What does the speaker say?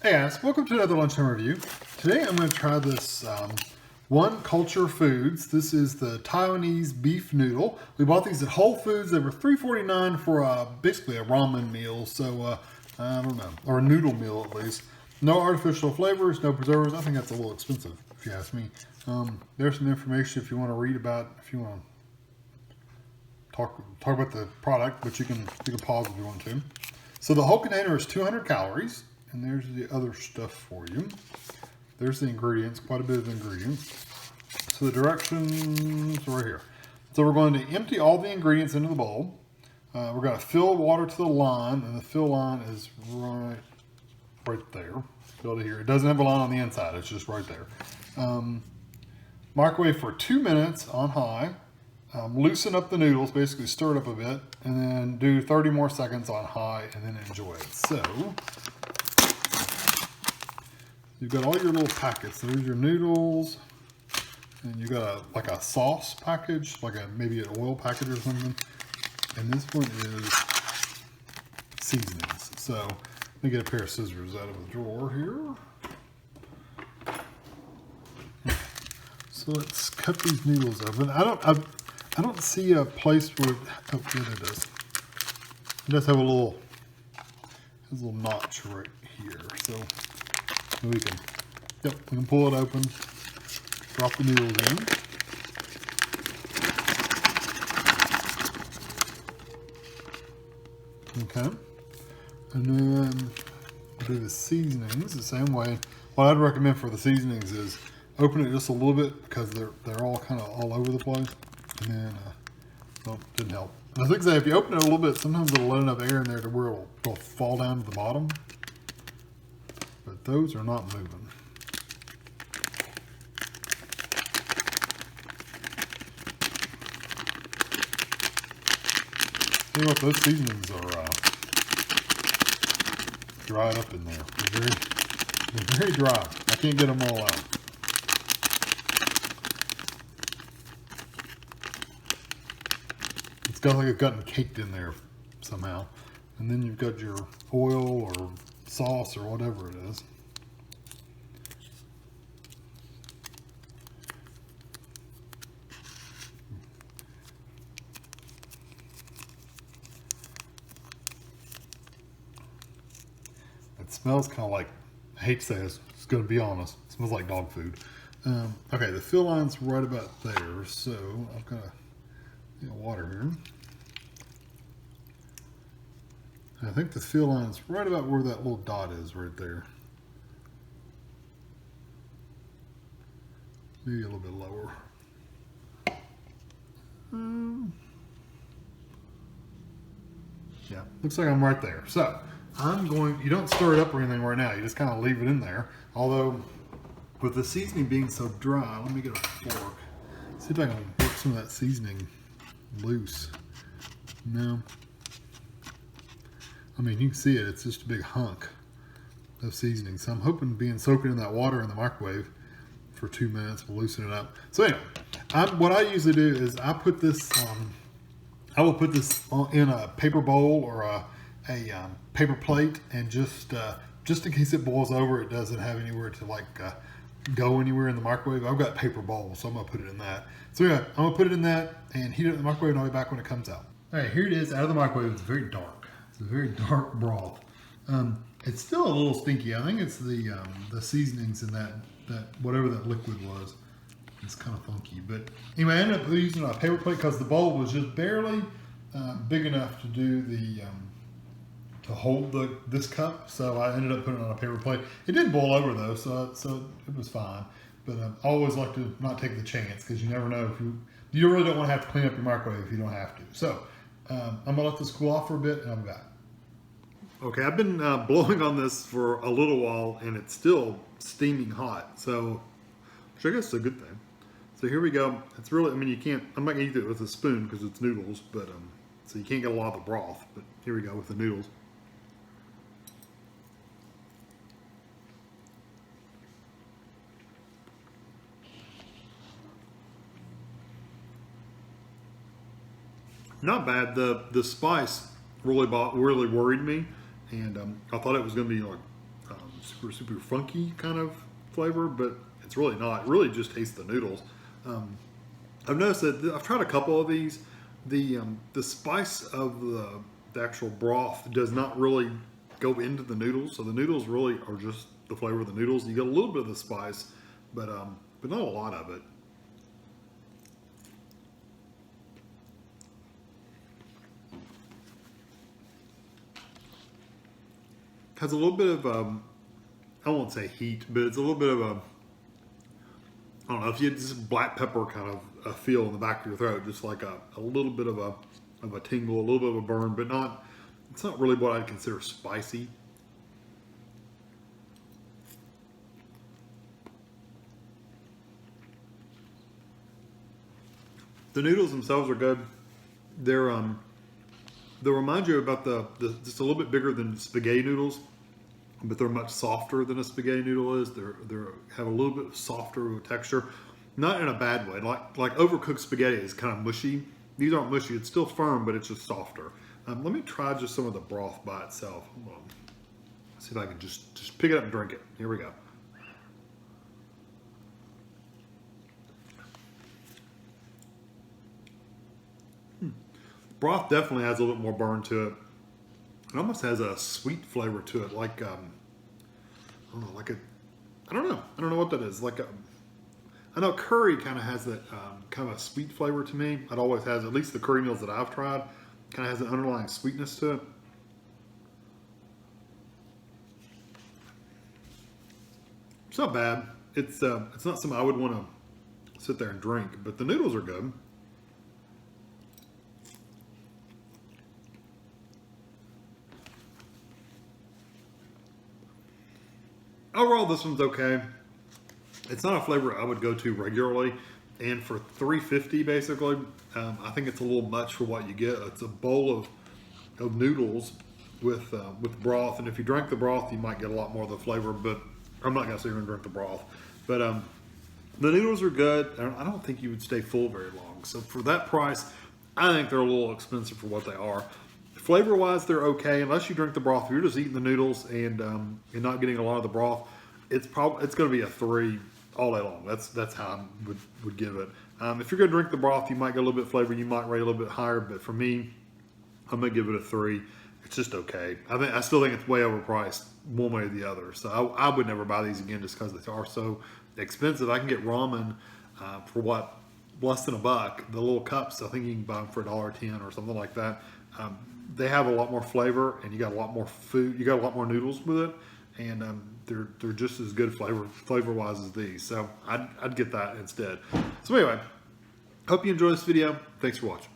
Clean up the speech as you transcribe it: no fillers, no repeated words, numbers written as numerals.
Hey guys, welcome to another Lunchtime review. Today I'm going to try this One Culture Foods. This is the Taiwanese beef noodle. We bought these at Whole Foods. They were $3.49 for basically a ramen meal, so I don't know, or a noodle meal at least. No artificial flavors, no preservatives. I think that's a little expensive if you ask me. There's some information if you want to read about, if you want to talk about the product, but you can pause if you want to. So the whole container is 200 calories. And there's the other stuff for you. There's the ingredients, quite a bit of ingredients. So the directions are right here. So we're going to empty all the ingredients into the bowl. We're going to fill water to the line, and the fill line is right there. Fill it here. It doesn't have a line on the inside, it's just right there. Microwave for 2 minutes on high. Loosen up the noodles, basically stir it up a bit, and then do 30 more seconds on high, and then enjoy it. So, you've got all your little packets. There's your noodles, and you got like a sauce package, like maybe an oil packet or something. And this one is seasonings. So let me get a pair of scissors out of the drawer here. So let's cut these noodles open. I don't see a place where oh, there it is. It does have a little notch right here. So we can pull it open, drop the noodles in. Okay. And then do the seasonings the same way. What I'd recommend for the seasonings is open it just a little bit because they're all kind of all over the place. And then, well, didn't help. I think that if you open it a little bit, sometimes it'll let enough air in there to where it'll fall down to the bottom. But those are not moving. See what, those seasonings are dried up in there. They're very dry. I can't get them all out. It's got like it's gotten caked in there somehow. And then you've got your oil or sauce or whatever it is. It smells kind of like, I hate to say this, it's going to be honest, it smells like dog food. Okay, the fill line's right about there, so I've got water here. I think the fill line is right about where that little dot is right there. Maybe a little bit lower. Yeah, looks like I'm right there. So you don't stir it up or anything right now. You just kind of leave it in there. Although with the seasoning being so dry, let me get a fork. See if I can work some of that seasoning loose. No. I mean, you can see it. It's just a big hunk of seasoning. So I'm hoping being soaking in that water in the microwave for 2 minutes will loosen it up. So anyway, what I usually do is I will put this in a paper bowl or a paper plate, and just in case it boils over, it doesn't have anywhere to go anywhere in the microwave. I've got paper bowls, so I'm gonna put it in that. So yeah, I'm gonna put it in that and heat it in the microwave, and I'll be back when it comes out. All right, here it is out of the microwave. It's very dark. It's a very dark broth. It's still a little stinky. I think it's the seasonings in that whatever that liquid was. It's kind of funky, but anyway, I ended up using a paper plate because the bowl was just barely big enough to do to hold this cup. So I ended up putting it on a paper plate. It didn't boil over though, so it was fine. But I always like to not take the chance because you never know if you really don't want to have to clean up your microwave if you don't have to. So I'm gonna let this cool off for a bit, and I'll be back. Okay, I've been blowing on this for a little while, and it's still steaming hot. So, which I guess is a good thing. So here we go. It's really, I mean, I'm not gonna eat it with a spoon because it's noodles, but so you can't get a lot of the broth. But here we go with the noodles. Not bad. The spice really worried me, and I thought it was going to be like super funky kind of flavor, but it's really not. It really just tastes the noodles. I've noticed that I've tried a couple of these. The spice of the actual broth does not really go into the noodles, so the noodles really are just the flavor of the noodles. You get a little bit of the spice, but not a lot of it. Has a little bit of I won't say heat, but it's a little bit of a, I don't know, if you had this black pepper kind of a feel in the back of your throat, just like a little bit of a tingle, a little bit of a burn, but not, it's not really what I'd consider spicy. The noodles themselves are good. They'll remind you about the just a little bit bigger than spaghetti noodles, but they're much softer than a spaghetti noodle is. They have a little bit softer texture, not in a bad way. Like overcooked spaghetti is kind of mushy. These aren't mushy. It's still firm, but it's just softer. Let me try just some of the broth by itself. Hold on. Let's see if I can just pick it up and drink it. Here we go. Broth definitely has a little bit more burn to it. It almost has a sweet flavor to it, like I don't know, I don't know what that is. I know curry kind of has that kind of a sweet flavor to me. It always has, at least the curry meals that I've tried, kind of has an underlying sweetness to it. It's not bad. It's not something I would want to sit there and drink, but the noodles are good. Overall, this one's okay. It's not a flavor I would go to regularly, and for $3.50 basically, I think it's a little much for what you get. It's a bowl of noodles with broth, and if you drank the broth, you might get a lot more of the flavor. But I'm not gonna say you're gonna drink the broth. But the noodles are good. I don't think you would stay full very long. So for that price, I think they're a little expensive for what they are. Flavor-wise, they're okay. Unless you drink the broth, if you're just eating the noodles and not getting a lot of the broth, it's going to be a 3 all day long. That's how I would give it. If you're going to drink the broth, you might get a little bit of flavor. You might rate a little bit higher, but for me, I'm going to give it a 3. It's just okay. I still think it's way overpriced one way or the other. So I would never buy these again just because they are so expensive. I can get ramen for what, less than $1. The little cups, I think you can buy them for $1.10 or something like that. They have a lot more flavor, and you got a lot more food. You got a lot more noodles with it, and they're just as good flavor wise as these. So I'd get that instead. So anyway, hope you enjoy this video. Thanks for watching.